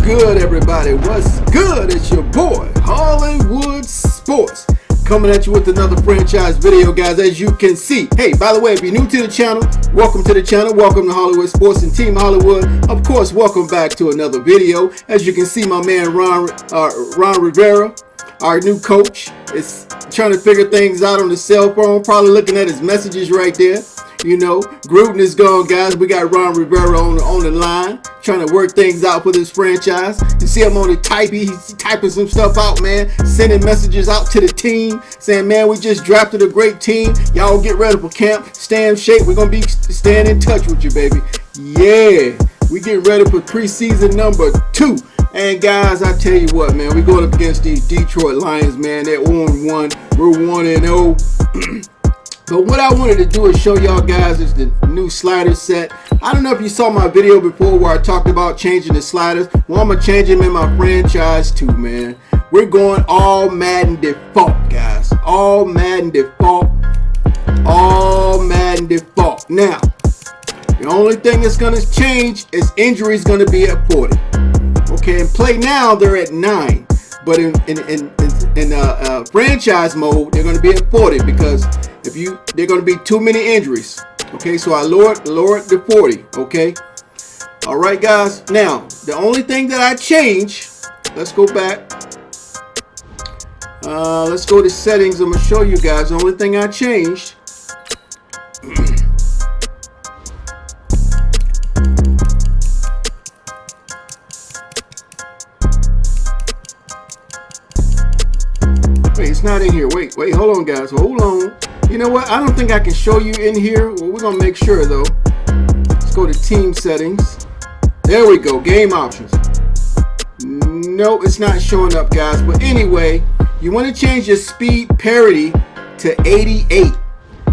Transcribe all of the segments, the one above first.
good, everybody? What's good? It's your boy, Hollywood Sports, coming at you with another franchise video, guys. As you can see, hey, by the way, if you're new to the channel, welcome to the channel. Welcome to Hollywood Sports and Team Hollywood. Of course, welcome back to another video. As you can see, my man Ron Rivera, our new coach, is trying to figure things out on the cell phone, probably looking at his messages right there. You know, Gruden is gone, guys. We got Ron Rivera on the line, trying to work things out for this franchise. You see him on the typing. He's typing some stuff out, man. Sending messages out to the team, saying, man, we just drafted a great team. Y'all get ready for camp. Stay in shape. We're going to be staying in touch with you, baby. Yeah, we get ready for preseason number 2. And guys, I tell you what, man, we're going up against these Detroit Lions, man. They're 0-1. We're 1-0. But what I wanted to do is show y'all guys is the new slider set. I don't know if you saw my video before where I talked about changing the sliders. Well, I'm going to change them in my franchise too, man. We're going all Madden default, guys. All Madden default. All Madden default. Now, the only thing that's going to change is injuries going to be at 40. Okay, in play now, they're at 9. But in franchise mode, they're going to be at 40 because they're going to be too many injuries. Okay, so I lowered to 40. Okay, all right, guys. Now the only thing that I change, let's go back. Let's go to settings. I'm gonna show you guys the only thing I changed. Wait, it's not in here. Wait, hold on, guys. Hold on. You know what? I don't think I can show you in here. Well, we're going to make sure, though. Let's go to team settings. There we go. Game options. No, it's not showing up, guys. But anyway, you want to change your speed parity to 88.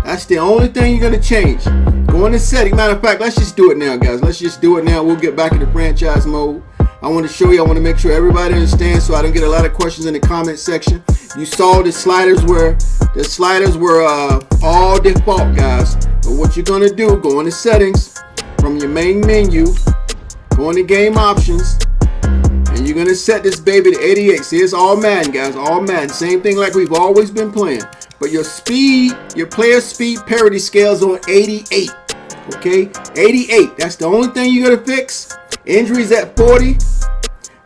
That's the only thing you're going to change. Go into settings. Matter of fact, let's just do it now, guys. Let's just do it now. We'll get back into franchise mode. I want to show you. I want to make sure everybody understands so I don't get a lot of questions in the comment section. You saw the sliders were all default, guys. But what you're gonna do, go into settings from your main menu, go into game options, and you're gonna set this baby to 88. See, it's all Madden, guys, all Madden. Same thing like we've always been playing. But your speed, your player speed parity scales on 88. Okay, 88. That's the only thing you gotta fix. Injuries at 40.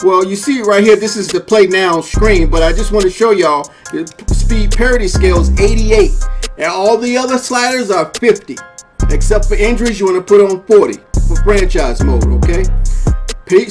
Well, you see it right here. This is the play now screen, but I just want to show y'all the speed parity scale is 88. And all the other sliders are 50. Except for injuries, you want to put on 40 for franchise mode, okay? Player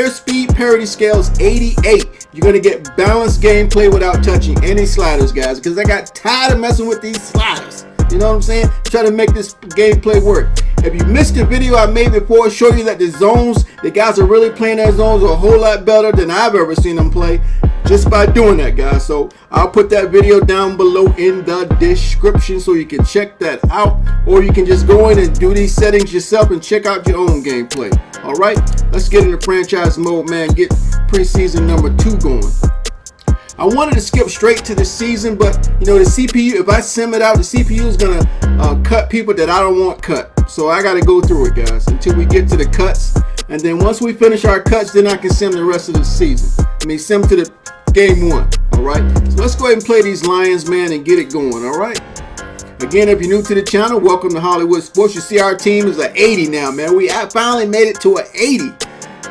speed parity scale is 88. You're going to get balanced gameplay without touching any sliders, guys, because I got tired of messing with these sliders. You know what I'm saying? Try to make this gameplay work. If you missed the video I made before, show you that the zones, the guys are really playing their zones a whole lot better than I've ever seen them play just by doing that, guys. So I'll put that video down below in the description so you can check that out, or you can just go in and do these settings yourself and check out your own gameplay. All right, let's get into franchise mode, man. Get preseason number 2 going. I wanted to skip straight to the season, but you know, the CPU, if I sim it out, the CPU is gonna cut people that I don't want cut. So I got to go through it, guys, until we get to the cuts. And then once we finish our cuts, then I can sim the rest of the season. I mean, sim to the game 1. All right. So let's go ahead and play these Lions, man, and get it going. All right. Again, if you're new to the channel, welcome to Hollywood Sports. You see our team is at 80 now, man. We finally made it to an 80.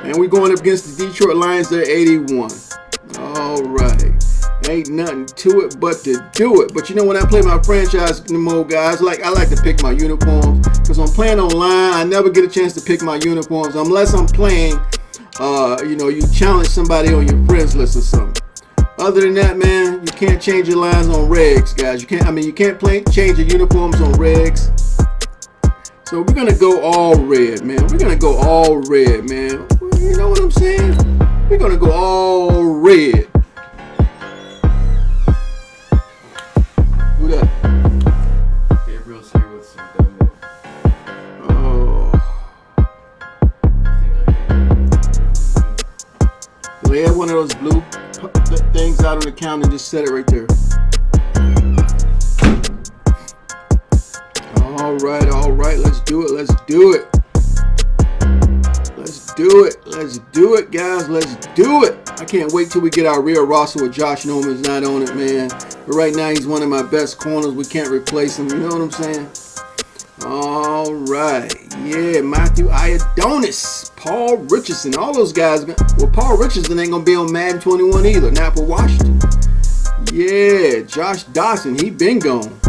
And we're going up against the Detroit Lions. They're 81. All right. Ain't nothing to it but to do it. But you know, when I play my franchise mode, guys, I like to pick my uniforms, because when I'm playing online, I never get a chance to pick my uniforms unless I'm playing, you know, you challenge somebody on your friends list or something. Other than that, man, you can't change your lines on regs, guys. You can't change your uniforms on regs. So we're gonna go all red, man. We're gonna go all red, man. You know what I'm saying? We're gonna go all red. Gabriel's here with some demo. Oh. Lay one of those blue things out on the counter and just set it right there. All right, let's do it. Let's do it. Let's do it, guys. Let's do it. I can't wait till we get our real roster with Josh Norman's not on it, man. But right now, he's one of my best corners. We can't replace him. You know what I'm saying? All right. Yeah, Matthew Iodonis, Paul Richardson, all those guys. Well, Paul Richardson ain't going to be on Madden 21 either. Not for Washington. Yeah, Josh Dawson, he been gone.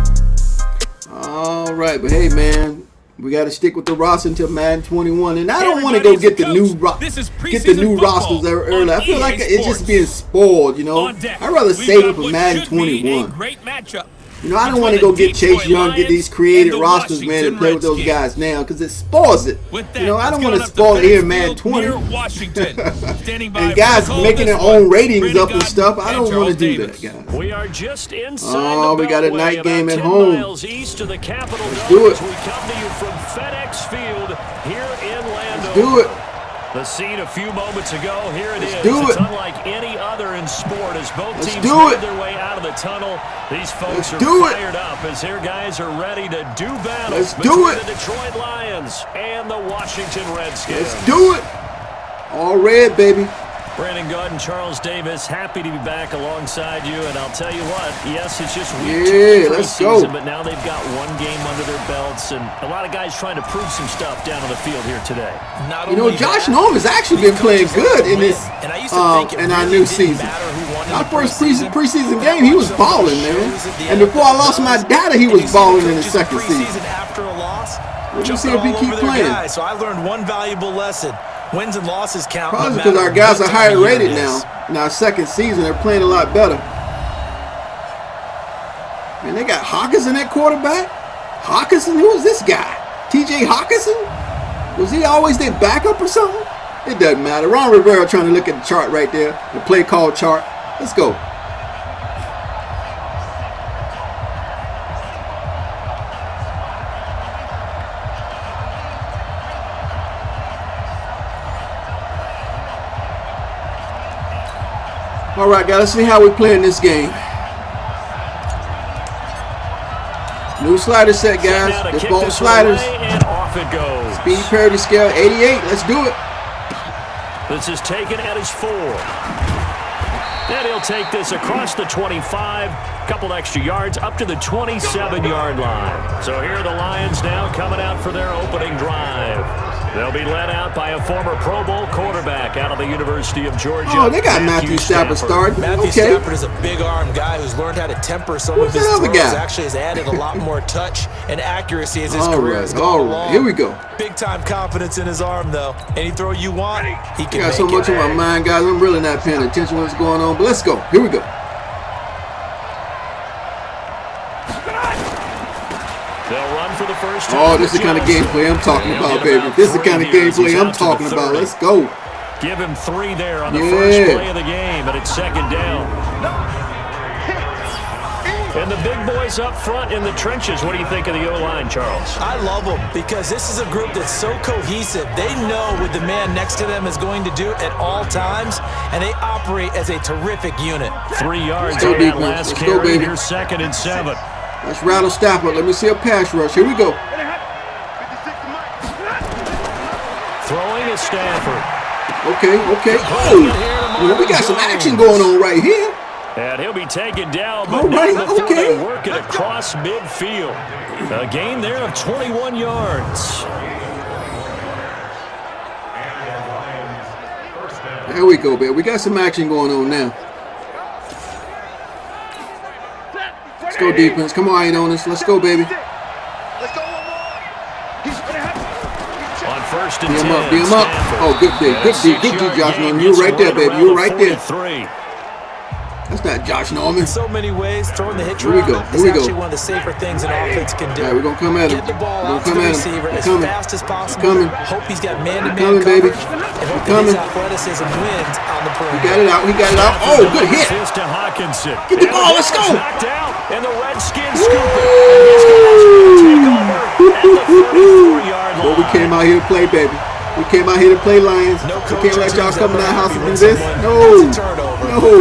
All right, but hey, man, we got to stick with the roster until Madden 21. And I don't want to go get the new rosters early. I feel like it's just being spoiled, you know. I'd rather save it for Madden 21. You know, I don't want to go get Chase Young, get these created rosters, man, and play with those guys now because it spoils it. You know, I don't want to spoil it here in Madden 20. And guys making their own ratings up and stuff, I don't want to do that, guys. We are just inside. Oh, we got a night game at home. Let's do it. We come to you from FedEx Field here in Landover. Let's do it. The scene a few moments ago, here it is. It's unlike any other in sport as both teams make their way out of the tunnel. These folks are fired up as their guys are ready to do battle between the Detroit Lions and the Washington Redskins. Let's do it. All red, baby. Brandon Gaudin, Charles Davis, happy to be back alongside you. And I'll tell you what, yes, it's just week 2 of the preseason, but now they've got one game under their belts. And a lot of guys trying to prove some stuff down on the field here today. You know, Josh Norman's actually been playing good in this in our new season. Our first preseason game, he was balling, man. And before I lost my data, he was balling in the second season. Let me see if he keep playing. So I learned one valuable lesson. Wins and losses count. Probably because our guys are higher rated now. In our second season, they're playing a lot better. Man, they got Hawkinson at quarterback. Hawkinson? Who is this guy? TJ Hawkinson? Was he always their backup or something? It doesn't matter. Ron Rivera trying to look at the chart right there. The play call chart. Let's go. All right, guys, let's see how we play in this game. New slider set, guys. Default sliders. And off it goes. Speed parity scale 88. Let's do it. This is taken at his 4. And he'll take this across the 25. Couple extra yards up to the 27-yard line. So here are the Lions now coming out for their opening drive. They'll be led out by a former Pro Bowl quarterback out of the University of Georgia. Oh, they got Matthew Stafford starting. Matthew Stafford is a big arm guy who's learned how to temper some of his throws. Actually has added a lot more touch and accuracy as his career has gone along. Here we go. Big time confidence in his arm, though. Any throw you want, he can I got so much on my mind, guys. I'm really not paying attention to what's going on. But let's go. Here we go. They'll run for the first time. Oh, this is the kind of gameplay I'm talking about, baby. This is the kind of gameplay I'm talking about. Let's go. Give him 3 there on the first play of the game, but it's second down. And the big boys up front in the trenches. What do you think of the O-line, Charles? I love them because this is a group that's so cohesive. They know what the man next to them is going to do at all times, and they operate as a terrific unit. 3 yards on that last carry. Here's 2nd and 7. Let's rattle Stafford. Let me see a pass rush. Here we go. Throwing is Stafford. Okay. Oh, we got some action going on right here. And he'll be taken down, but not before they work it across midfield. A gain there of 21 yards. There we go, baby. We got some action going on now. Let's go defense. Come on, Iodonis. Let's go, baby. Let's go. On 1st and 10. Beat him up. Oh, good D. Good D, Josh Norman. You're right there, baby. You're right there. That's not Josh Norman. In so many ways, throwing the hitch route is actually one of the safer things an offense can do. All right, we're going to come at him. Get the ball out to the receiver as fast as possible. Hope he's got man-to-man coverage. Baby. And hope that his athleticism wins on the perimeter. He got it out. Oh, good hit. To Hawkinson. Get the ball. Let's go. Knocked out, and the Redskins scoop it. And his guys are going to take over at the 34-yard line. Well, we came out here to play, baby. We came out here to play Lions. We can't let y'all come in our house and do this. No.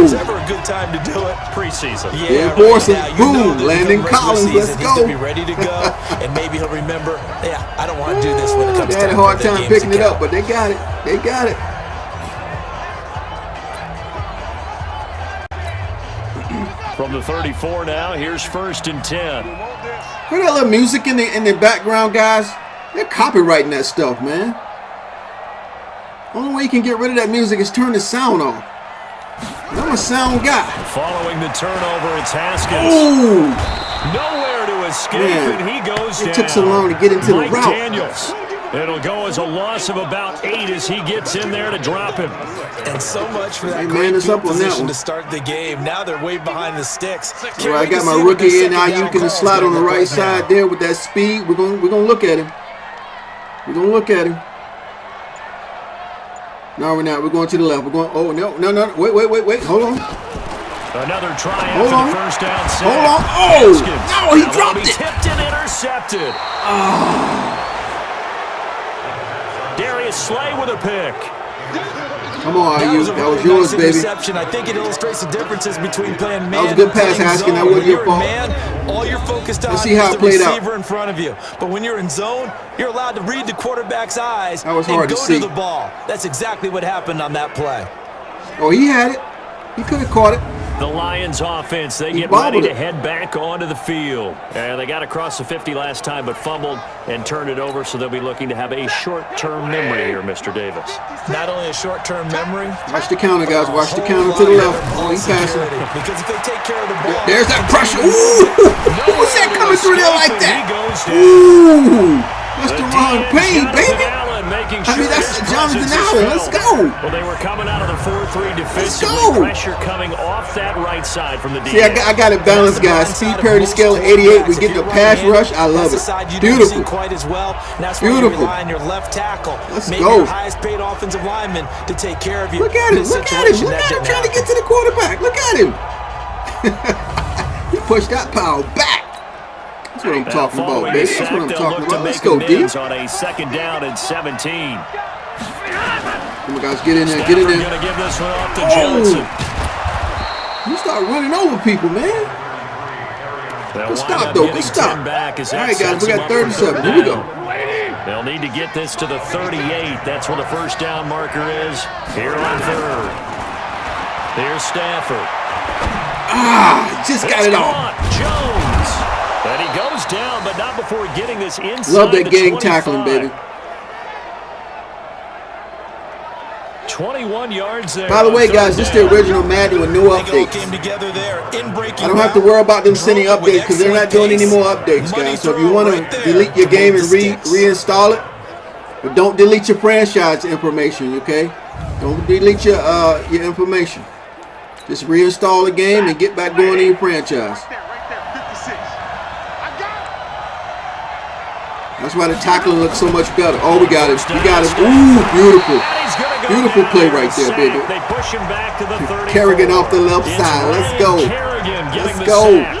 It's never a good time to do it. Preseason. Yeah, Borson. Boom. Landon Collins. Let's go. He's to be ready to go, and maybe he'll remember, I don't want to do this when it comes They had a hard time picking it up, but they got it. They got it. From the 34 now, here's 1st and 10. Heard that little music in the background, guys? They're copyrighting that stuff, man. Only way you can get rid of that music is turn the sound off. I'm a sound guy. Following the turnover, it's Haskins. Ooh. Nowhere to escape, Man, and he goes down. It took so long to get into Mike the route. Daniels. It'll go as a loss of about 8 as he gets in there to drop him. And so much for that Hey, great man, it's field up on that position one. to start the game. Now they're way behind the sticks. Well, I got my rookie in. Now you can slide on the right side there with that speed. We're gonna look at him. We're gonna look at him. No, we're not. We're going to the left. We're going. Oh no. Wait. Hold on. Another try Hold after on. the first down set. Hold on. Oh Haskins. no, he That dropped will be it. Tipped and intercepted. Darius Slay with a pick. Come on, That you. was a That was really yours, nice baby. interception. I think it illustrates the differences between playing man That was a good and pass, playing Haskins. That zone. wasn't your When fault. you're in man, all you're focused on Let's see how is it the played out. receiver in front of you. But when you're in zone, you're allowed to read the quarterback's eyes That was and hard to go see. to the ball. That's exactly what happened on that play. Oh, he had it. He could have caught it. The Lions offense, they He get ready bobbled to it. head back onto the field. And they got across the 50 last time, but fumbled and turned it over, so they'll be looking to have a short-term memory here, Mr. Davis. Not only a short-term memory. Watch the counter, guys. Watch the counter to the left. Oh, he's passing. Because if they take care of the ball, There's that pressure. Ooh! Who was that coming through there like that? He goes down. Ooh! That's The the wrong DN, pain, Jonathan baby. Allen making I mean, sure that's his Jonathan presence is Allen. Let's felt. go. Well, they were coming out of the 4-3 defensively. go. Pressure coming off that right side from the DN. See, I got it balanced, guys. Speed parity scale of 88. We get the pass rush. I love it. Beautiful. Quite as well. And that's why you Beautiful. rely on your left tackle. Let's maybe go. your highest paid offensive lineman to take care of you. Look at him. in a Look at him. situation Look that at him didn't trying to happen. get to the quarterback. Look at him. He pushed that power back. That's what I'm Now, talking about, following baby. the That's sack, what I'm they'll talking look to about. Let's make go, D. amends on a 2nd down and 17. Come on, guys. Get in there. Get in Stafford there. gonna give this one off to Oh. Johnson. You start running over people, man. They'll Good wind stop, up though. getting Good stop. 10 back as All that right, guys. sets We them got up for 37. third Here we go. down. They'll need to get this to the 38. That's where the first down marker is. Here on 3rd. Here's Stafford. Just got it off. Caught. Jones. And he goes down, but not before getting this inside. Love that the gang 25. tackling, baby. 21 yards there. By the way, on guys, third this is the down. original Madden with no They all updates. came together there in breaking I don't have to route. worry about them sending Drove with updates because they're not doing any more updates, Money guys. So if throw you want right to there delete your to game move and the sticks. reinstall it, but don't delete your franchise information, okay? Don't delete your information. Just reinstall the game and get back going in your franchise. That's why the tackling looks so much better. Oh, we got it. We got it. Ooh, beautiful. And he's gonna go Beautiful down play there, right there, sack. baby. They push him back to the 34. Kerrigan off the left It's side. Let's Ryan go. Kerrigan getting Let's the go. sack.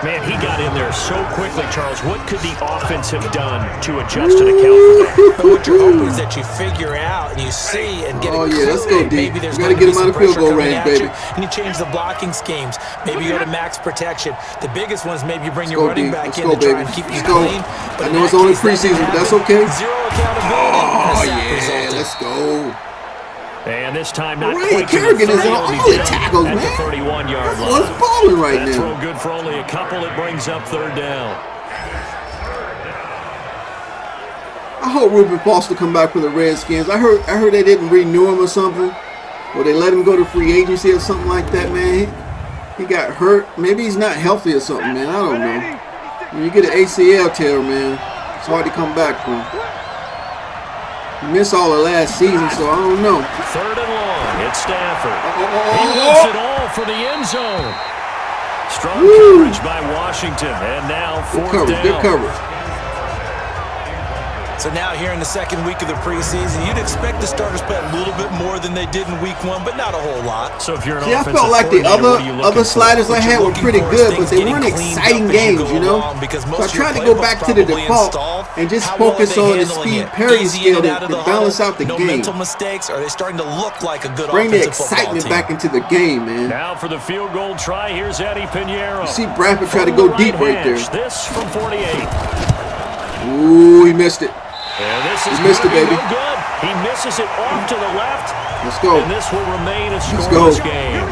Man, he got in there so quickly, Charles. What could the offense have done to adjust to account for that? But what you're hoping is that you figure out and you see and get Oh, a yeah, let's clue. go, D. Maybe there's You gotta going to get be him some out of field pressure goal coming range, at baby. you, and you change the blocking schemes. Maybe you go to max protection. The biggest one is maybe you bring Let's your go, running D. back Let's in go, to try baby. and keep you Let's go. clean. But I in know it's that only case, that preseason, can but that's happen. okay. Zero accountability. and a Oh, sack yeah. resulted. Let's go. And this time, not Ryan quite to the Kerrigan is 30, on it'll be all the down tackles, at man. the 31-yard Well, line. it's balling right That now. throw good for only a couple. It brings up 3rd down. I hope Reuben Foster come back for the Redskins. I heard they didn't renew him or something, or they let him go to free agency or something like that, man. He got hurt. Maybe he's not healthy or something, man. I don't know. When you get an ACL tear, man, it's hard to come back from. He missed all of last season, so I don't know. 3rd and long. It's Stafford. He wants it all for the end zone. Strong coverage by Washington, and now 4th down. Good coverage. So now here in the second week of the preseason, you'd expect the starters play a little bit more than they did in week 1, but not a whole lot. So if you're an See, I offensive felt like the coordinator, what are you looking other for? sliders I What had you're were looking pretty for is good, but things they getting weren't cleaned exciting up as you games, go you know. along, because So I most of your tried to go playbook's back to the probably default installed. and just How well are focus they on the handling speed it? parity Easy in scale and to out of the balance huddle, out the no game. mental mistakes. Are they starting to look like a good Bring the offensive football excitement team? back into the game, man. Now for the field goal try, here's Eddie Pinheiro. You see Bradford try to From go the deep right there. hash, this from 48. Ooh, he missed it. And this This is missed it, baby. No good. He misses it off to the left. Let's go. And this will remain a scoreless game.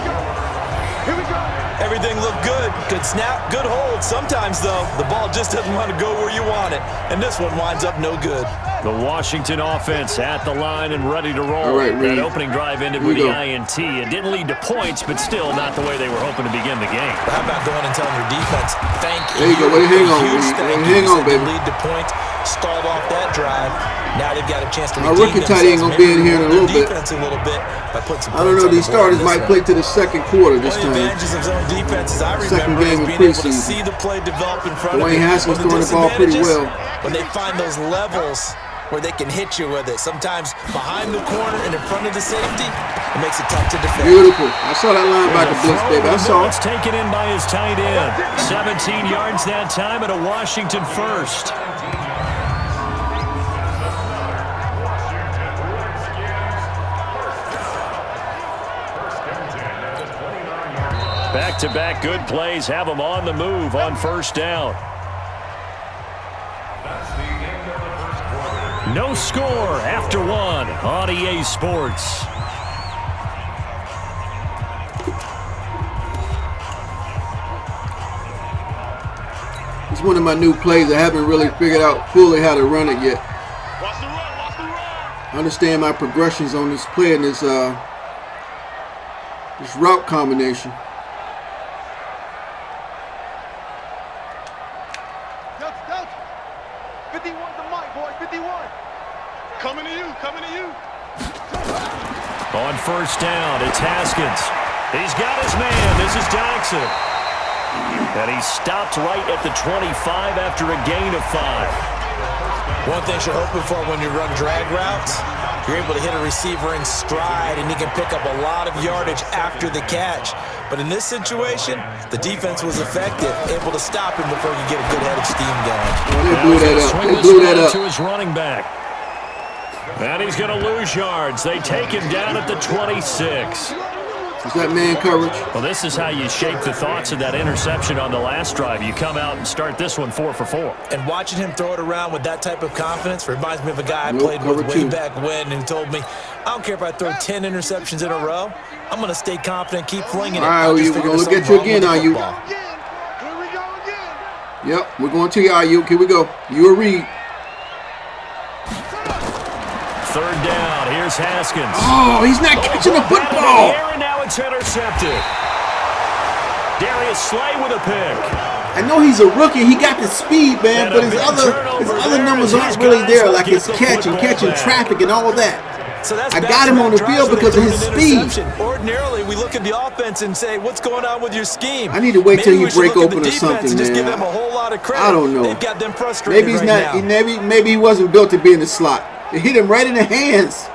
Everything looked good. Good snap, good hold. Sometimes, though, the ball just doesn't want to go where you want it. And this one winds up no good. The Washington offense at the line and ready to roll. All right, Reed. That opening drive ended with the INT. It didn't lead to points, but still not the way they were hoping to begin the game. How about going and telling your defense, thank you. There you go. Way to hang on, Huge Reed. thank Hang you. on, baby. Lead to points, stalled off that drive. Now they've got a chance to Our redeem rookie tight end themselves. gonna be in here in a little bit. Defense a little bit by putting some I don't points know. on These the board starters this might one. play to the second quarter this One of the time. advantages of zone defenses I Second remember game is in being able to preseason. see the play develop in front Dwayne of you. Haskins One of throwing the ball pretty disadvantages, well. when they find those levels where they can hit you with it, sometimes behind the corner and in front of the safety, it makes it tough to defend. Beautiful. I saw that linebacker blitz, baby. I saw it. It's taken in by his tight end. 17 yards that time and a Washington first. Back-to-back good plays have them on the move on first down. No score after one on EA Sports. It's one of my new plays. I haven't really figured out fully how to run it yet. I understand my progressions on this play and this route combination. Coach, 51 to Mike, boy, 51. Coming to you. On first down, it's Haskins. He's got his man. This is Jackson. And he stopped right at the 25 after a gain of 5. One thing you're hoping for when you run drag routes, you're able to hit a receiver in stride and he can pick up a lot of yardage after the catch. But in this situation, the defense was effective, able to stop him before you get a good head of steam going. Oh, they blew that up. They blew that up. To his running back. And he's going to lose yards. They take him down at the 26. Is that man coverage? Well, this is how you shape the thoughts of that interception on the last drive. You come out and start this one 4 for 4. And watching him throw it around with that type of confidence reminds me of a guy I played with way back when who told me, I don't care if I throw 10 interceptions in a row. I'm going to stay confident, keep flinging it. All right, we're going to look at you again, Ayuk. Here we go again. Yep, we're going to you, Ayuk. Here we go. You a read. Third down. Here's Haskins. Oh, he's not catching the football. And now it's intercepted. Darius Slay with a pick. I know he's a rookie. He got the speed, man, but his other numbers aren't really there, like his catching traffic and all that. So that's I got him on the field because of his speed. Ordinarily, we look at the offense and say, what's going on with your scheme? I need to wait till you break open or something, just give man. them a whole lot of credit. I don't know. They've got them frustrated Maybe he's right not. now. Maybe he wasn't built to be in the slot. It hit him right in the hands.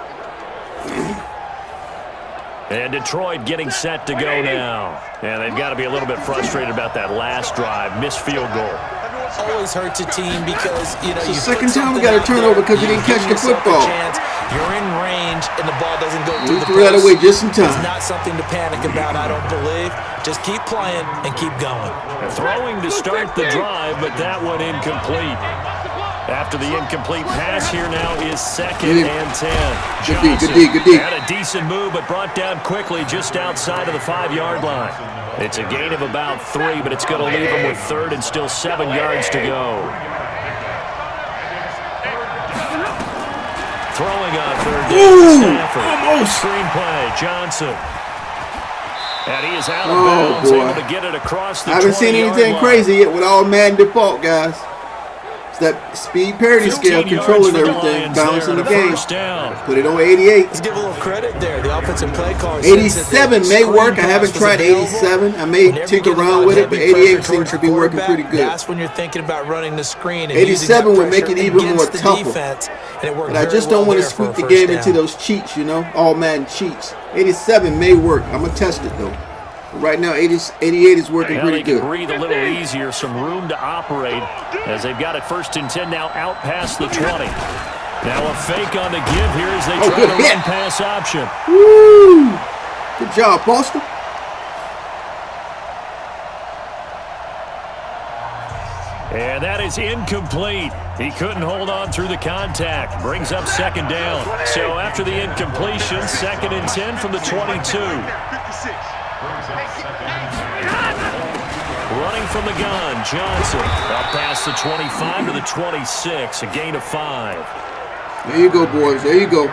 And Detroit getting set to go now. And they've got to be a little bit frustrated about that last drive. Missed field goal. Always hurts a team because, you know, It's the second time we got a turnover because we didn't catch the football. You're in range and the ball doesn't go We through the threw that away just in It's time. not something to panic about, I don't believe. Just keep playing and keep going. Throwing to start the drive, but that one incomplete. After the incomplete pass, here now is second and 10. Good D. Had a decent move, but brought down quickly just outside of the 5-yard line. It's a gain of about 3, but it's going to leave them with third and still 7 yards to go. Throwing on third down, Stafford. Almost. Screenplay, Johnson. And he is out of bounds, able to get it across the 20-yard line. I haven't seen anything crazy yet with all Madden default, guys. It's that speed parity scale, controlling everything, balancing the game. Put it on 88. Let's give a little credit there. The offensive play call. 87 may work. I haven't tried 87. I may tinker around with it, but 88 seems to be working pretty good. That's when you're thinking about running the screen. 87 would make it even more tougher. But I just don't want to sweep the game into those cheats, you know, all Madden cheats. 87 may work. I'm going to test it, though. Right now, 88 is working pretty good. Breathe a little easier, some room to operate as they've got it first and 10 now out past the 20. Now a fake on the give here as they try to run pass option. Woo! Good job, Foster. And that is incomplete. He couldn't hold on through the contact. Brings up second down. So after the incompletion, 2nd and 10 from the 22. Running from the gun, Johnson. Up past the 25 to the 26, a gain of 5. There you go, boys. There you go.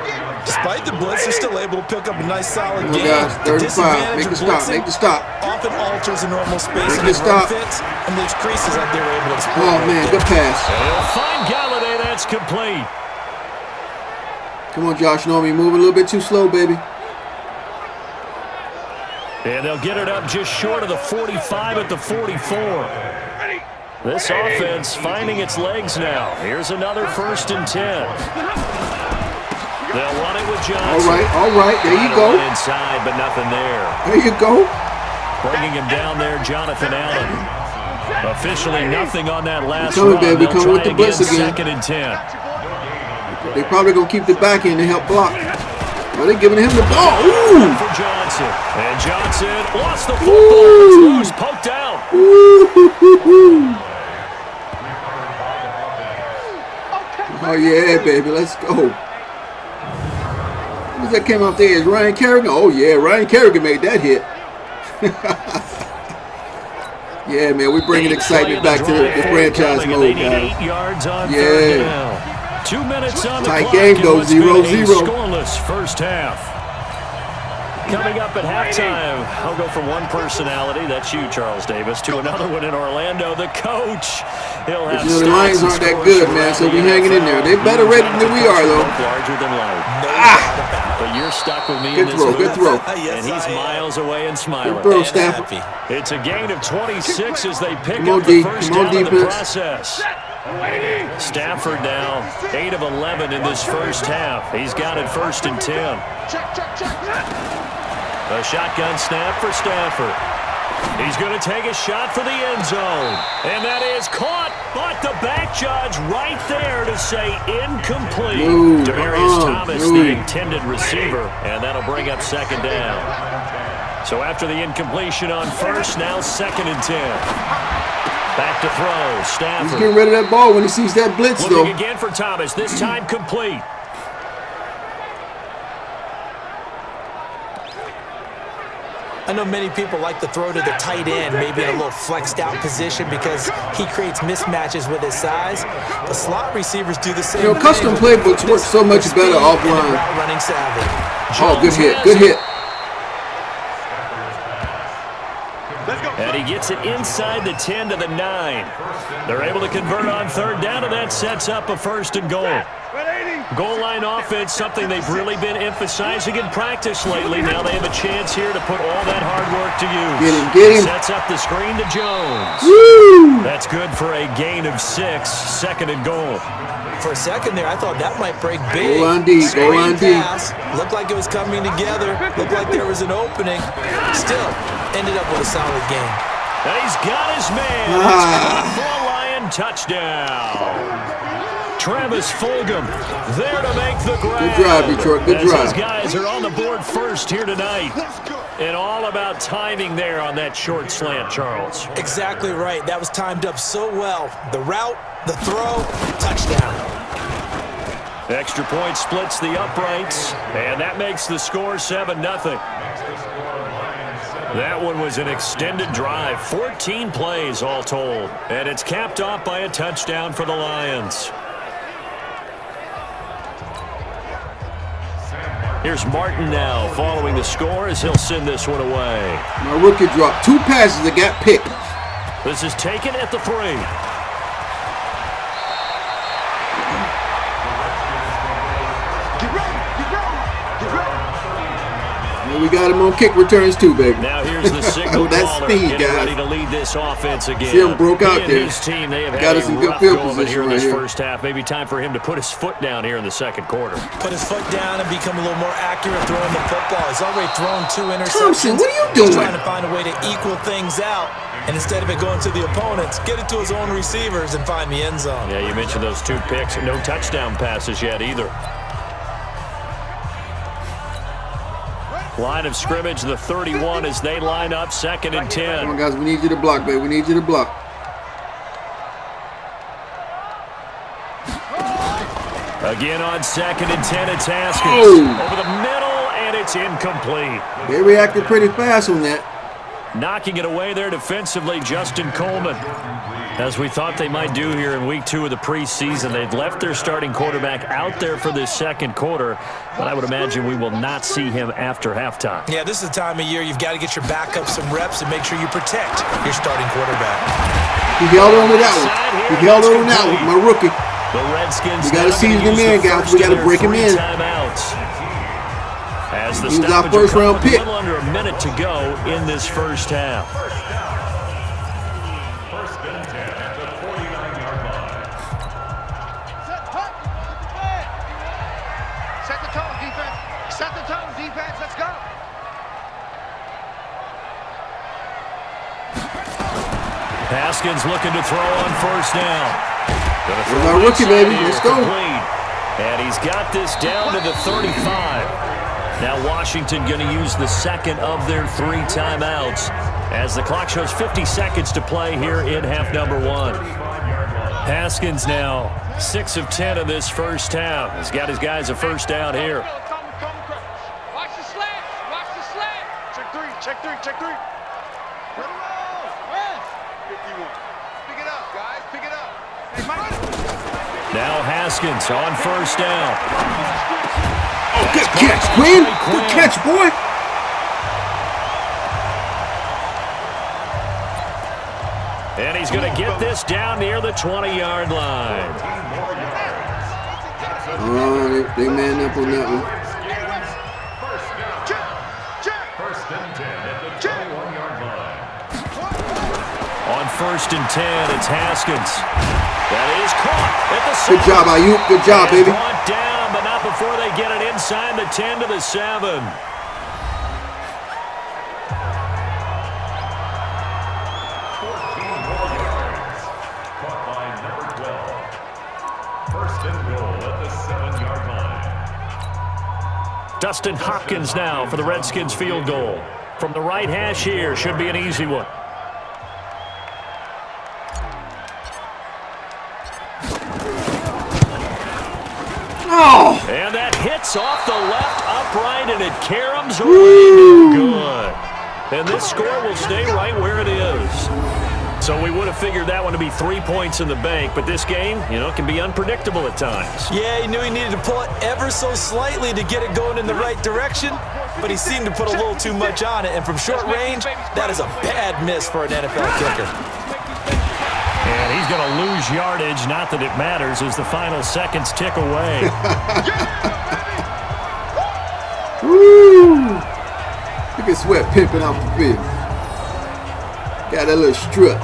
Despite the blitz, they're still able to pick up a nice solid Come on, game. guys. 35. Make the stop. Make the stop. Often alters the normal spacing Make the stop. fits and leaves creases that they were able to exploit. Oh, man. Good pass. They'll find Galladay. That's complete. Come on, Josh Norman. Move a little bit too slow, baby. And they'll get it up just short of the 45 at the 44. This offense finding its legs now. Here's another 1st and 10. They'll run it with Johnson. All right. There you go. Inside, but nothing there. There you go. Bringing him down there, Jonathan Allen. Officially nothing on that last Coming, run. baby. They'll Coming try with the blitz again. 2nd and 10. They probably going to keep the back end to help block. Oh, they're giving him the ball. Ooh. For Johnson. And Johnson lost the football. It's loose, poked out. Ooh. Oh, yeah, baby. Let's go. Who's that came off there? Is Ryan Kerrigan? Oh, yeah. Ryan Kerrigan made that hit. Yeah, man. We're bringing excitement back to the franchise mode, guys. 8 yards on Yeah. 3rd down. 2 minutes on the Tight clock. game, though. What's been a 0-0. Scoreless first half. Coming up at halftime, I'll go from one personality, that's you, Charles Davis, to another one in Orlando, the coach. He'll have The Lions aren't that good, man, so we're hanging in there. They're better rated than we are, though. Larger than life. But you're stuck with me in Good this throw, good throw. and he's miles away and smiling. Good throw, Stafford. It's a gain of 26 as they pick Come on, up the D. first Come on, down of the defense. process. Stafford now 8 of 11 in this first half. He's got it 1st and 10. A shotgun snap for Stafford. He's going to take a shot for the end zone. And that is caught, but the back judge right there to say incomplete. Demaryius Thomas, the intended receiver, and that'll bring up 2nd down. So after the incompletion on 1st, now 2nd and 10. Back to throw, Stafford. He's getting rid of that ball when he sees that blitz, though. Looking again for Thomas, this time complete. I know many people like to throw to the tight end, maybe in a little flexed out position because he creates mismatches with his size. The slot receivers do the same. You know, custom playbooks work so much better offline. Running savvy. Oh, good hit, good hit. And he gets it inside the 10 to the 9. They're able to convert on 3rd down, and that sets up a 1st and goal. Goal line offense, something they've really been emphasizing in practice lately. Now they have a chance here to put all that hard work to use. Get him. Sets up the screen to Jones. Woo! That's good for a gain of 6, 2nd and goal. For a second there, I thought that might break big. Go on D, go on D. Pass. Looked like it was coming together. Looked like there was an opening. Still, ended up with a solid game. And he's got his man. It's caught for a Lion touchdown. Travis Fulgham there to make the grab. Good drive, Detroit. Good drive. These guys are on the board first here tonight. And all about timing there on that short slant, Charles. Exactly right. That was timed up so well. The route, the throw, touchdown. Extra point splits the uprights, and that makes the score 7-0. That one was an extended drive, 14 plays all told, and it's capped off by a touchdown for the Lions. Here's Martin now following the score as he'll send this one away. My rookie dropped 2 passes that got picked. This is taken at the 3. And we got him on kick returns too, baby. Now here's the signal That's caller speed, getting guys. ready to lead this offense again. See him broke out He and there. his team, they have Got had us in a good rough field go of it position here in right this here. first half. Maybe time for him to put his foot down here in the second quarter. Put his foot down and become a little more accurate throwing the football. He's already thrown 2 interceptions. Thompson, what are you doing? He's trying to find a way to equal things out. And instead of it going to the opponents, get it to his own receivers and find the end zone. Yeah, you mentioned those 2 picks. No touchdown passes yet either. Line of scrimmage, the 31 as they line up 2nd and 10. Come on, guys. We need you to block, baby. We need you to block. Again on 2nd and 10, it's Haskins. Oh. Over the middle, and it's incomplete. They reacted pretty fast on that. Knocking it away there defensively, Justin Coleman. As we thought they might do here in week 2 of the preseason, they'd left their starting quarterback out there for this second quarter, but I would imagine we will not see him after halftime. Yeah, this is the time of year you've got to get your backup some reps and make sure you protect your starting quarterback. He held on to that one. He held on to that one, my rookie. The Redskins. We got to season him in, guys. We got to break him in. As the He's our first round pick. A little under a minute to go in this first half. Set the tone, defense. Set the tone, defense. Let's go. Haskins looking to throw on first down. Here's our rookie, baby. Let's go. And he's got this down to the 35. Now Washington going to use the second of their 3 timeouts as the clock shows 50 seconds to play here in half number 1. Haskins now 6 of 10 of this first half. He's got his guys a first down here. Watch the slant. Watch the slant. Check 3. Check 3. Check 3. 51. Pick it up, guys. Pick it up. Hey, Mike. Now Haskins on first down. Oh, good catch, Quinn. Good catch, boy. And he's going to get this down near the 20-yard line. Oh, they man up on that one. First and 10 at the 21-yard line. On first and 10, it's Haskins. That is caught at the 7. Good job, Ayuk. Good job, baby. Brought down, but not before they get it inside the 10 to the 7. Dustin Hopkins now for the Redskins field goal. From the right hash here, should be an easy one. Oh! And that hits off the left upright, and it caroms away no good. And this score will stay right where it is. So we would have figured that one to be 3 points in the bank, but this game, can be unpredictable at times. Yeah, he knew he needed to pull it ever so slightly to get it going in the right direction, but he seemed to put a little too much on it, and from short range, that is a bad miss for an NFL kicker. And he's going to lose yardage, not that it matters, as the final seconds tick away. Woo! Look at Sweat pimping off the field. Got that little strut.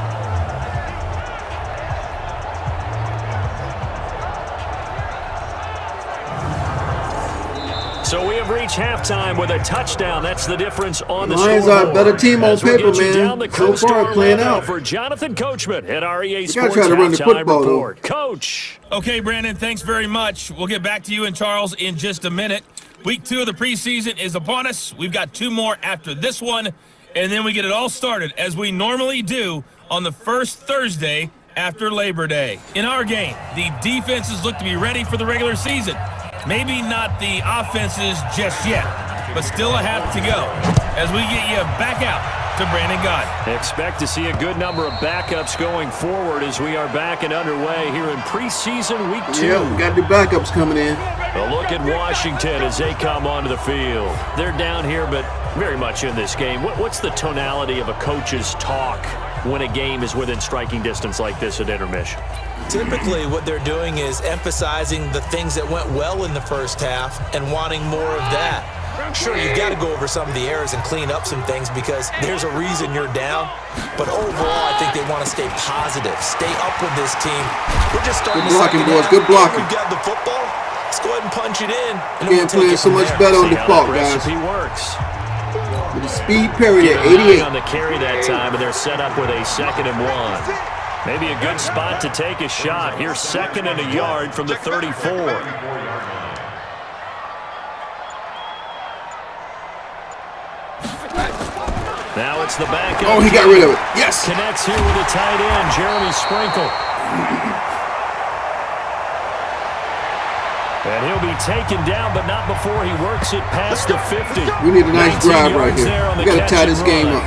So we have reached halftime with a touchdown. That's the difference on the Lions scoreboard. are a better team on paper, man. So far, playing out. For Jonathan Coachman at REA Sports Sports try to run the football, report. Coach. Okay, Brandon, thanks very much. We'll get back to you and Charles in just a minute. Week 2 of the preseason is upon us. We've got 2 more after this one, and then we get it all started, as we normally do, on the first Thursday after Labor Day. In our game, the defenses look to be ready for the regular season. Maybe not the offenses just yet, but still a half to go as we get you back out to Brandon Gott. Expect to see a good number of backups going forward as we are back and underway here in preseason week 2. Yeah, we got the backups coming in. A look at Washington as they come onto the field. They're down here, but very much in this game. What's the tonality of a coach's talk when a game is within striking distance like this at intermission? Typically, what they're doing is emphasizing the things that went well in the first half and wanting more of that. Sure, you've got to go over some of the errors and clean up some things because there's a reason you're down. But overall, I think they want to stay positive, stay up with this team. We're just starting Good blocking, boys. half. Good blocking. We've got the football. Let's go ahead and punch it in. And Again, playing so much better on default, guys. Recipe works. With the speed period at 88. On the carry that time, and they're set up with a 2nd and 1. Maybe a good spot to take a shot. Here's 2nd and a yard from the 34. Now it's the back. Oh, he got rid of it. Yes. Connects here with a tight end, Jeremy Sprinkle. And he'll be taken down, but not before he works it past the 50. We need a nice drive right here. We got to tie this game up.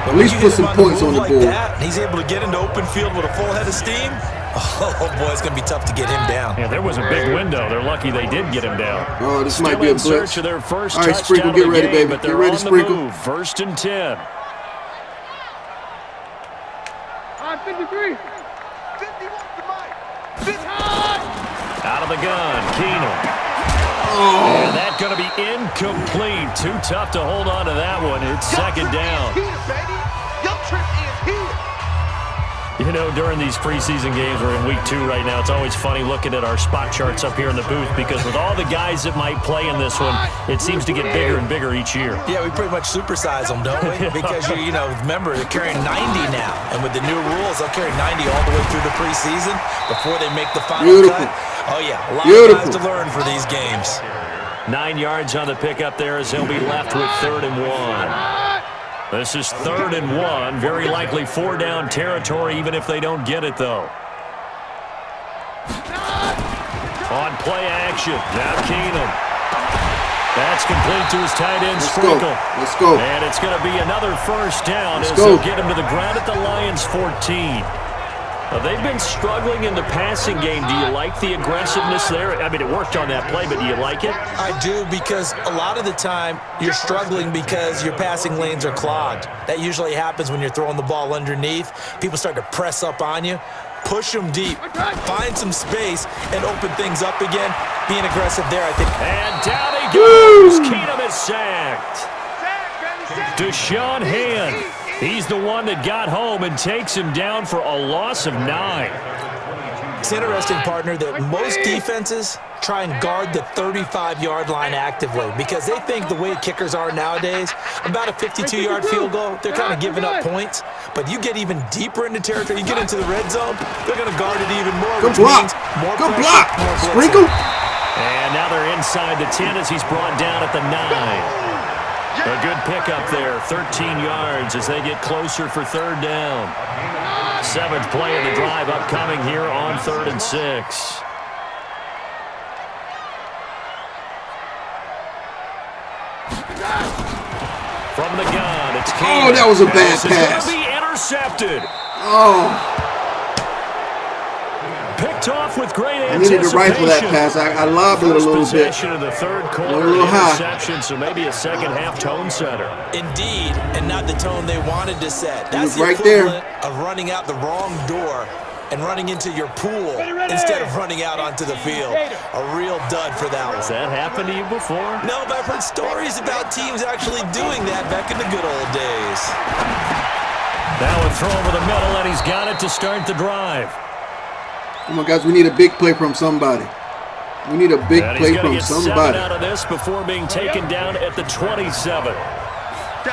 At least put some points on the board. He's able to get into open field with a full head of steam. Oh, boy, it's going to be tough to get him down. Yeah, there was a big window. They're lucky they did get him down. Oh, this might be a blitz. Of their first all right, Sprinkle, get ready, baby. Get ready, Sprinkle. First and 10. 53. 51 to Mike. Out of the gun, Keenum. Oh. And that's going to be incomplete. Too tough to hold on to that one. It's second down. You know, during these preseason games, we're in week 2 right now, it's always funny looking at our spot charts up here in the booth because with all the guys that might play in this one, it seems to get bigger and bigger each year. Yeah, we pretty much supersize them, don't we? Because, you know, remember, they're carrying 90 now. And with the new rules, they'll carry 90 all the way through the preseason before they make the final cut. Oh, yeah, a lot of guys to learn for these games. 9 yards on the pickup there as they'll be left with 3rd and 1. This is 3rd and 1. Very likely 4-down territory, even if they don't get it, though. On play action. Now Keenum. That's complete to his tight end, Sprinkle. Let's go. And it's going to be another first down as they'll get him to the ground at the Lions' 14. They've been struggling in the passing game. Do you like the aggressiveness there? I mean, it worked on that play, but do you like it? I do, because a lot of the time you're struggling because your passing lanes are clogged. That usually happens when you're throwing the ball underneath. People start to press up on you. Push them deep. Find some space and open things up again. Being aggressive there, I think. And down he goes. Keenum is sacked. Deshaun Hand. He's the one that got home and takes him down for a loss of 9. It's interesting, partner, that most defenses try and guard the 35-yard line actively because they think the way kickers are nowadays, about a 52-yard field goal, they're kind of giving up points. But you get even deeper into territory, you get into the red zone, they're going to guard it even more, which means more pressure, more Sprinkle. And now they're inside the 10 as he's brought down at the 9. A good pickup there, 13 yards as they get closer for 3rd down. 7th play of the drive upcoming here on 3rd and 6. From the gun, it's Keenum. Oh, that was a bad pass. It's going to be intercepted. Oh. Picked off with great I anticipation. needed to rifle that pass. I lobbed it a little bit. Of the 3rd quarter, a little high. Interception, so maybe a second-half tone setter. Indeed, and not the tone they wanted to set. That's the right equivalent there. of running out the wrong door and running into your pool instead of running out onto the field. A real dud for that one. Has that happened to you before? No, but I've heard stories about teams actually doing that back in the good old days. Now a throw over the middle, and he's got it to start the drive. Come on, guys, we need a big play from somebody. We need a big play from somebody. Out of this before being taken down at the 27.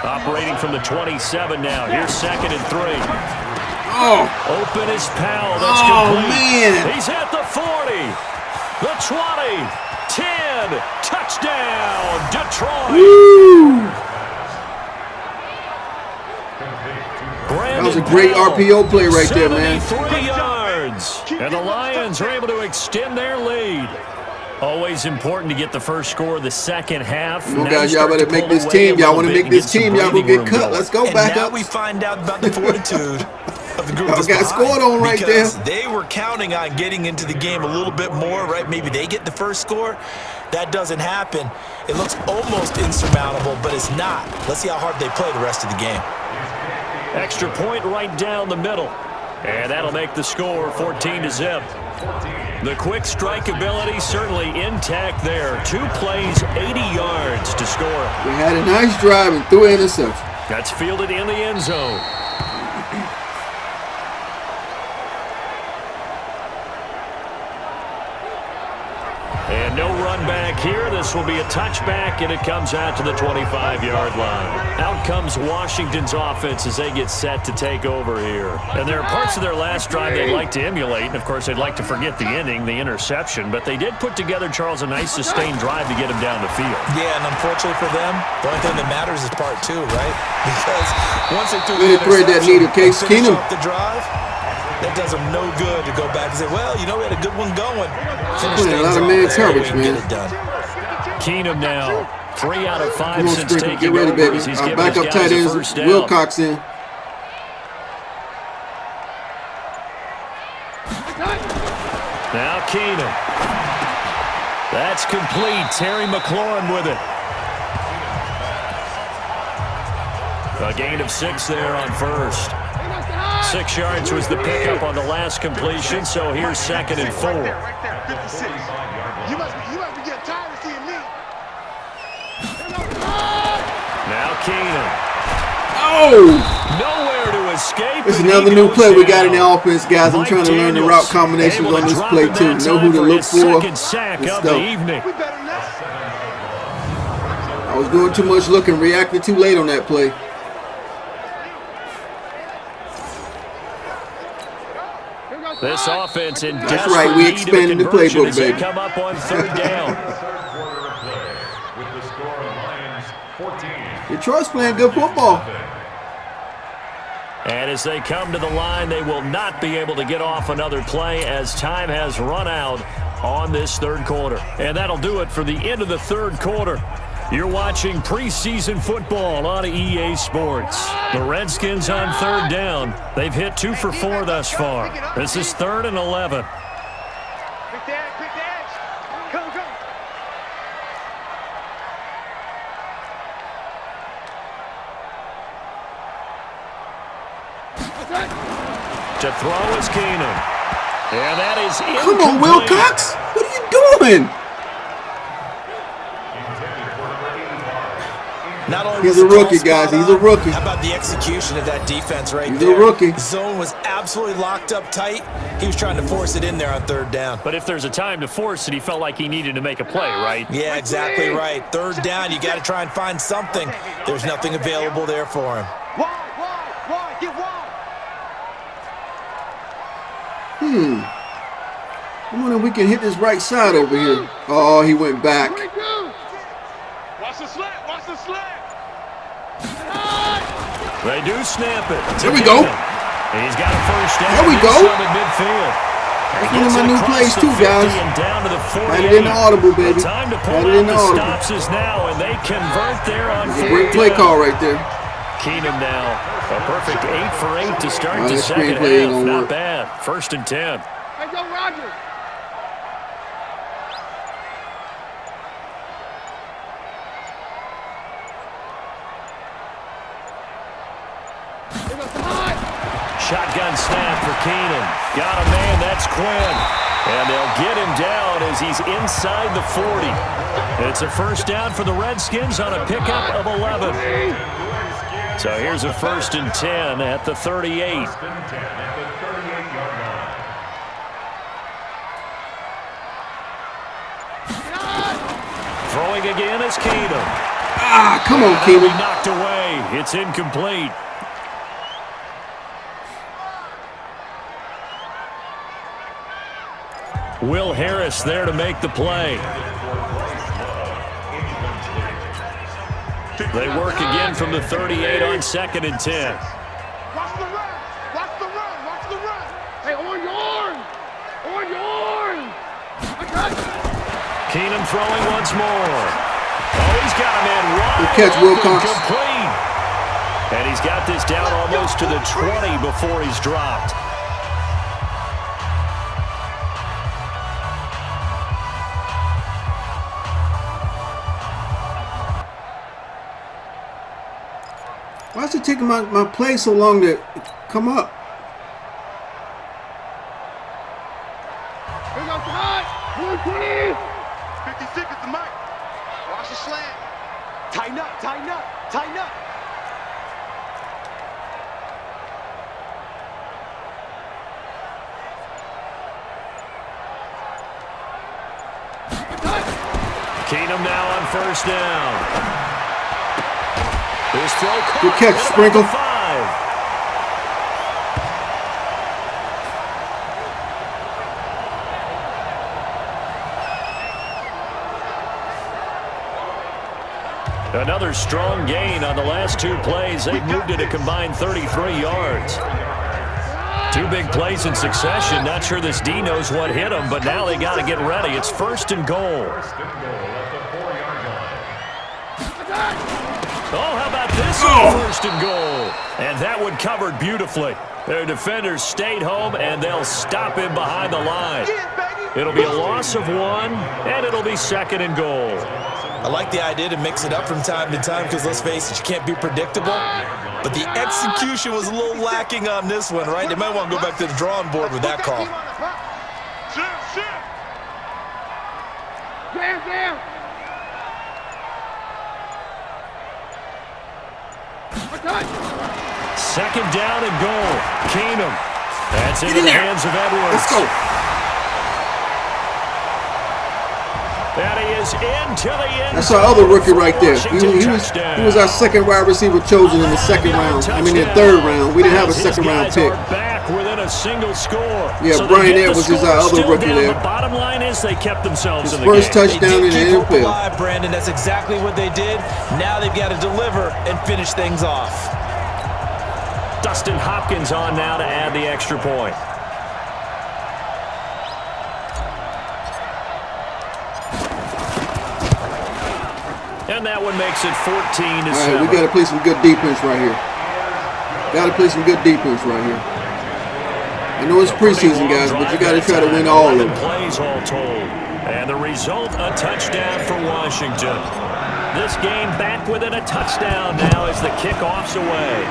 Operating from the 27 now. Here's 2nd and 3. Oh. Open is Powell. That's complete. Man. He's at the 40. The 20. 10. Touchdown, Detroit. Woo. That was a great RPO play right there, man. 73 yards. And the Lions are able to extend their lead. Always important to get the first score of the second half. Come on, guys, y'all better make this team. Y'all want to make this team. Y'all gonna get cut. Let's go back up. Now we find out about the fortitude of the group that's got scored on right there. They were counting on getting into the game a little bit more, right? Maybe they get the first score. That doesn't happen. It looks almost insurmountable, but it's not. Let's see how hard they play the rest of the game. Extra point right down the middle. And that'll make the score 14-0. The quick strike ability certainly intact there. 2 plays, 80 yards to score. We had a nice drive and threw an interception. That's fielded in the end zone. And no run back here. This will be a touchback, and it comes out to the 25-yard line. Out comes Washington's offense as they get set to take over here. And there are parts of their last drive they'd like to emulate. And, of course, they'd like to forget the ending, the interception. But they did put together, Charles, a nice sustained drive to get him down the field. Yeah, and unfortunately for them, the only thing that matters is part 2, right? Because once they threw the interception, that needle case, finish off the drive, That does them no good to go back and say, well, you know, we had a good one going. Finish Playing a things lot of off man that way coverage, and man. get it done. Keenum now, 3 out of 5 Come on, since Sprinkle. taking Get ready, over baby. as he's Our given his backup guys tight a ends, first down. Wilcox in. Now Keenum. That's complete. Terry McLaurin with it. A gain of 6 there on first. 6 yards was the pickup on the last completion, so here's 2nd and 4. Right there, 56. You must be getting tired of seeing me. Now Keenum. Oh! Nowhere to escape. It's and another he new goes play we got in down. the offense, guys. I'm Mike trying to learn the Daniels route combinations able on to this drop play it too. that Know who time to for look his for. second sack Good of the stuff. evening. We better than this. I was doing too much looking, reacted too late on that play. This offense in That's desperate right, we need of a expanded the conversion playbook, as they baby. come up on 3rd down. Detroit's playing good football. And as they come to the line, they will not be able to get off another play as time has run out on this 3rd quarter. And that'll do it for the end of the 3rd quarter. You're watching preseason football on EA Sports. The Redskins on 3rd down. They've hit 2 for 4 thus far. This is 3rd and 11. Quick dash. Come. To throw is Keenum. And that is Come on, incomplete. Wilcox. What are you doing? Not only He's was a the call rookie, guys. spot He's a on, rookie. How about the execution of that defense right He's there? a rookie. Zone was absolutely locked up tight. He was trying to force it in there on 3rd down. But if there's a time to force it, he felt like he needed to make a play, right? Yeah, exactly right. 3rd down, you got to try and find something. There's nothing available there for him. Wide, get wide. I'm wondering if we can hit this right side over here. Oh, he went back. Watch the slant. They do snap it. There we go. He's got a first down. There we go. Inside the midfield. That's one of my new plays too, guys. And down to the 48. Had it in the audible, baby. The time to pull Had out it in the the audible. stops is now, and they convert there on It's a great play down. call right there. Keenum now. A perfect 8 for 8 to start Oh, the that 2nd screenplay ain't half. gonna Not work. bad. 1st and 10. Hey, go Roger. Shotgun snap for Keenum. Got a man, that's Quinn. And they'll get him down as he's inside the 40. It's a first down for the Redskins on a pickup of 11. So here's a 1st and 10 at the 38. Throwing again is Keenum. Ah, come on, That'll be Keenum. knocked away. It's incomplete. Will Harris there to make the play. They work again from the 38 on 2nd and 10. Watch the run. Hey, on your arm. Keenum throwing once more. Oh, he's got a man wide Good catch, open, Wilcox. complete. And he's got this down almost to the 20 before he's dropped. Why is it taking my play so long to come up? Here goes the high. 120. 56 at the mic. Watch the slant. Tighten up. Keenum now on 1st down. This throw caught Good catch, at about Sprinkle. the 5. Another strong gain on the last 2 plays. They've moved it a combined 33 yards. Two big plays in succession. Not sure this D knows what hit him, but now they got to get ready. It's 1st and goal. Oh, how about this on 1st and goal? And that one covered beautifully. Their defenders stayed home, and they'll stop him behind the line. It'll be a loss of 1, and it'll be 2nd and goal. I like the idea to mix it up from time to time because, let's face it, you can't be predictable. But the execution was a little lacking on this one, right? They might want to go back to the drawing board with that call. Second down and goal. Keenum. That's into the hands of Edwards. Let's go. And he is into the end. That's our other rookie right there. He was our second wide receiver chosen in the second round. I mean, in the 3rd round. We didn't have a second round pick. Back within a single score. Yeah, so Brian Edwards is our other rookie there. The bottom line is they kept themselves His in the first game. touchdown in the NFL. Alive, Brandon. That's exactly what they did. Now they've got to deliver and finish things off. Dustin Hopkins on now to add the extra point. And that one makes it 14-7. All right, we got to play some good defense right here. Got to play some good defense right here. I know it's preseason, guys, but you got to try to win all of them. Plays all told. And the result, a touchdown for Washington. This game back within a touchdown now as the kickoff's away.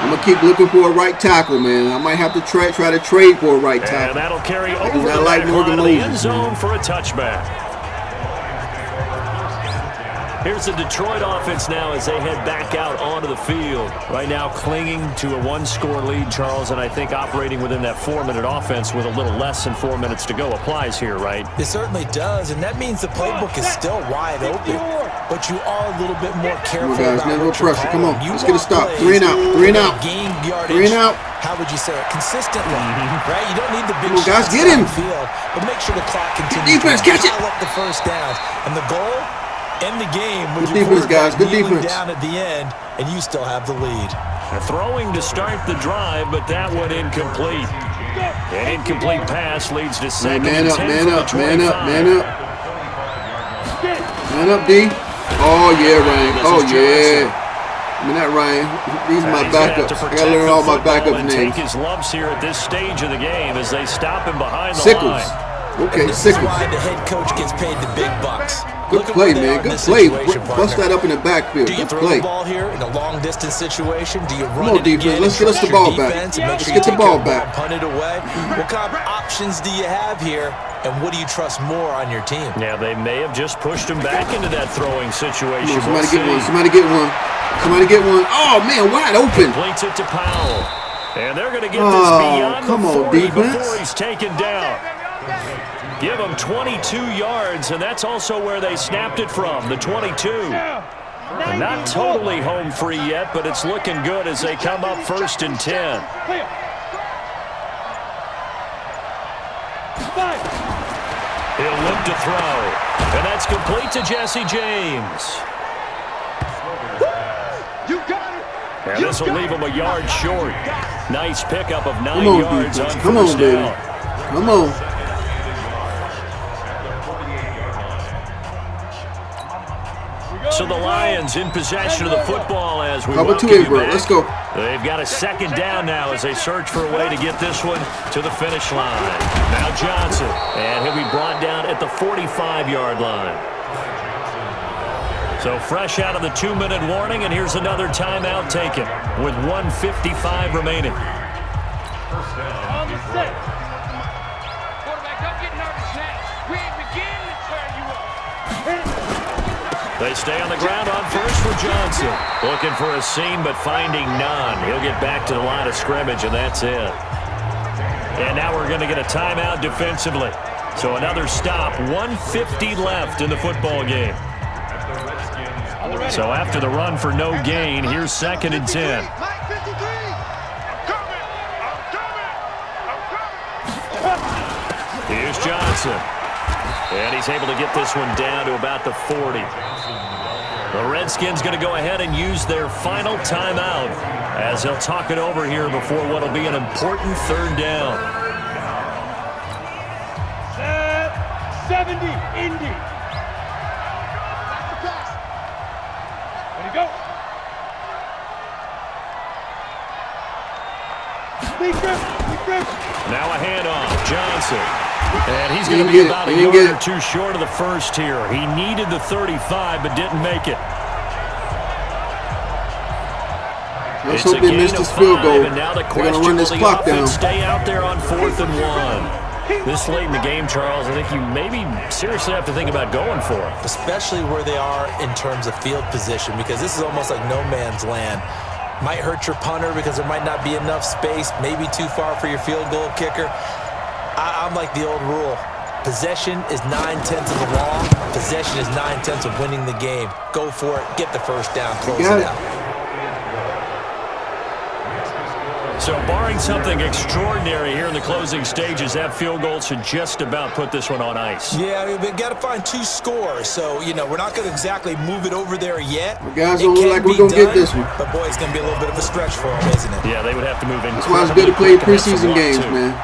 I'm going to keep looking for a right tackle, man. I might have to try to trade for a right tackle. And that'll carry over do not the like back Morgan line of the end Moses, zone man. for a touchback. Here's the Detroit offense now as they head back out onto the field. Right now clinging to a 1-score lead, Charles, and I think operating within that 4-minute offense with a little less than 4 minutes to go applies here, right? It certainly does, and that means the playbook is still wide open. But you are a little bit more careful. Come on, guys, no pressure. Come on, let's get a stop. Plays 3 and out. 3 and out. Gain yardage. 3 and out. How would you say it? Consistently, right? You don't need the big Come on, guys, shots get him. downfield, but make sure the clock continues. Defense, to catch it. pile up the first downs, and the goal. End the game with Good defense, guys. Good defense. Down at the end, and you still have the lead. Throwing to start the drive, but that one incomplete. An incomplete pass leads to second and 10 Man up, from the man up, 25. man up. Man up, D. Oh, yeah, Ryan. Oh, yeah. I mean, that Ryan. These are my backups. I got to learn all my backup names. Take his lumps here at this stage of the game as they stop him behind the Sickles. line. Okay, This is Sickles. why the head coach gets paid the big bucks. Good Look at play, where they man. are in Good this play. situation, Bust partner. that up in the backfield. Do you Good throw play. the ball here in a long-distance situation? Do you Come run on, it defense. again Let's and get us the trust ball your back. defense and make Let's sure get you the take ball care of back. Punt it away. What kind of options do you have here, and what do you trust more on your team? Yeah, they may have just pushed him back into that throwing situation. Come on, somebody We'll get one. see. Somebody get one. Somebody get one. Oh, man, wide open. Completes it to Powell. And they're going to get Oh, this beyond come the on, 40 defense. before he's taken down. Give him 22 yards, and that's also where they snapped it from, the 22. And not totally home free yet, but it's looking good as they come up 1st and 10. He'll look to throw, and that's complete to Jesse James. You got it. And this will leave him a yard short. Nice pickup of 9 Come on, yards defense. on Come first on, baby. down. Come on. So the Lions in possession of the football as we Cover welcome 2, you bro. back. Let's go. They've got a second down now as they search for a way to get this one to the finish line. Now Johnson, and he'll be brought down at the 45-yard line. So fresh out of the 2-minute warning, and here's another timeout taken with 1:55 remaining. On the set. Quarterback, don't get nervous now. We ain't beginning to turn you up. They stay on the ground on first for Johnson. Looking for a seam, but finding none. He'll get back to the line of scrimmage, and that's it. And now we're going to get a timeout defensively. So another stop, 1:50 left in the football game. So after the run for no gain, here's 2nd and 10. Mike 53. I'm coming. Here's Johnson. And he's able to get this one down to about the 40. The Redskins going to go ahead and use their final timeout as they'll talk it over here before what will be an important third down. 70, Indy. Ready to go. Now a handoff, Johnson. And he's going to be about a yard or two short of the first here. He needed the 35, but didn't make it. Let's hope they missed this field goal. And now the They're going to run this clock down. Stay out there on 4th and 1. This late in the game, Charles, I think you maybe seriously have to think about going for it. Especially where they are in terms of field position, because this is almost like no man's land. Might hurt your punter because there might not be enough space, maybe too far for your field goal kicker. I'm like the old rule. Possession is 9/10 of the law. Possession is 9/10 of winning the game. Go for it. Get the first down. Close it out. So barring something extraordinary here in the closing stages, that field goal should just about put this one on ice. Yeah, I mean, we've got to find 2 scores. So, you know, we're not going to exactly move it over there yet. The guys don't look like we're going to get this one. But, boy, it's going to be a little bit of a stretch for them, isn't it? Yeah, they would have to move in. That's why it's good to play preseason games, man.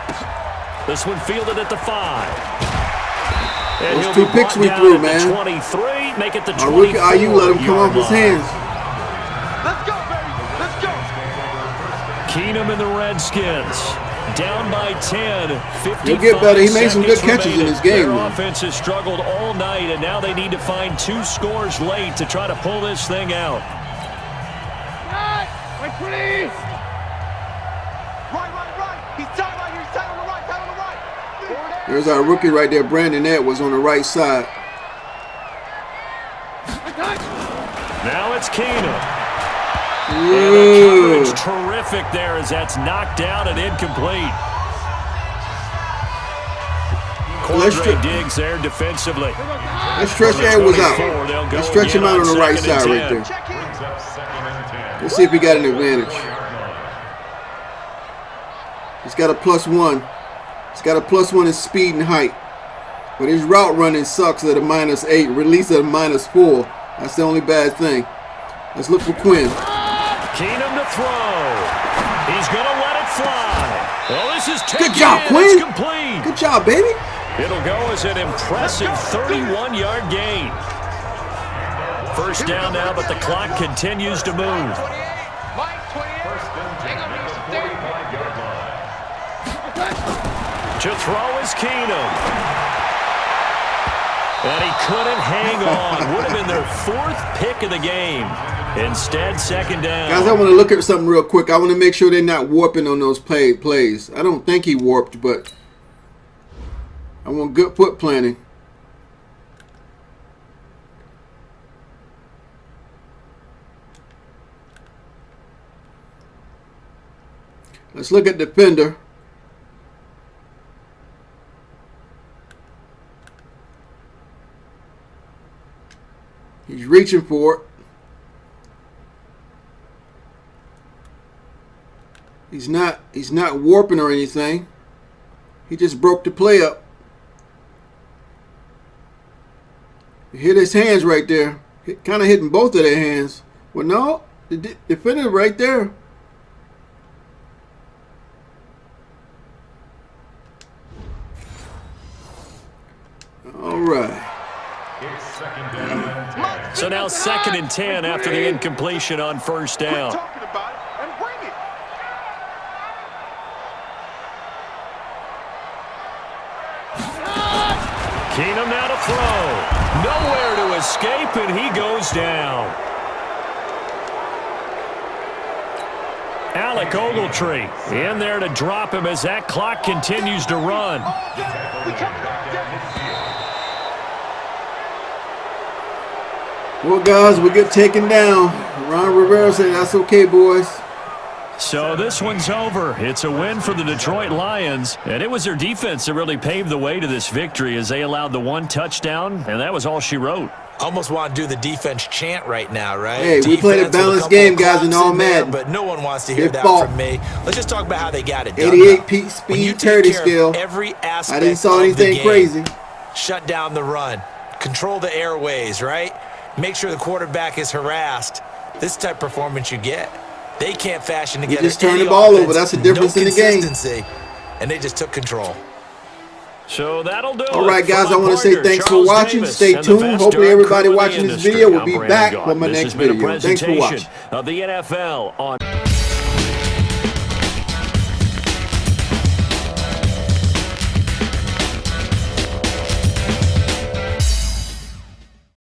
This one fielded at the 5. And those 2 picks we threw, man. 23, make it the 24. You let him come off his hands. Let's go, baby. Let's go. Keenum and the Redskins down by 10. 55 He'll get better. He made some good catches in this game. Their offense has struggled all night, and now they need to find 2 scores late to try to pull this thing out. Wait, please. Right. He's tight right here. He's tight on the right. Tight on the right. There's our rookie right there, Brandon Edwards, on the right side. Now it's Keenum. And the coverage terrific there as that's knocked down and incomplete. Quandre Diggs there defensively. Let's stretch Edwards out. Let's stretch him out on the right side right there. Let's see if he got an advantage. He's got a +1. He's got a +1 in speed and height. But his route running sucks at a -8. Release at a -4. That's the only bad thing. Let's look for Quinn. Keenum to throw. He's going to let it fly. Well, this is good job, Quinn. It's complete. Good job, baby. It'll go as an impressive 31-yard gain. First down now, but the clock continues to move. To throw is Keenum. And he couldn't hang on. Would have been their 4th pick of the game. Instead, second down. Guys, I want to look at something real quick. I want to make sure they're not warping on those plays. I don't think he warped, but I want good foot planning. Let's look at defender. He's reaching for it. He's not warping or anything. He just broke the play up. He hit his hands right there. Kind of hitting both of their hands. Well, no, the defender right there. All right. So now 2nd and 10 after the incompletion on first down. Keenum now to throw. Nowhere to escape, and he goes down. Alec Ogletree in there to drop him as that clock continues to run. Well, guys, we get taken down. Ron Rivera said, that's okay, boys. So this one's over. It's a win for the Detroit Lions, and it was their defense that really paved the way to this victory as they allowed the 1 touchdown, and that was all she wrote. Almost want to do the defense chant right now, right? Hey, we played a balanced game, guys, in all Madden. But no one wants to hear that from me. Let's just talk about how they got it done. 88 speed 30 scale. Every aspect I didn't saw anything crazy. Shut down the run. Control the airways, right? make sure the quarterback is harassed. This type of performance you get. They can't fashion together. You just turn the ball over. That's the difference in the game. And they just took control. So that'll do it. All right, guys, I want to say partner, thanks Charles for watching. Davis, Stay and tuned. Hopefully everybody currently watching in this the video will industry. be I'm back Brandon with my Gaudin. next This has been a video. Thanks for watching. presentation of the NFL on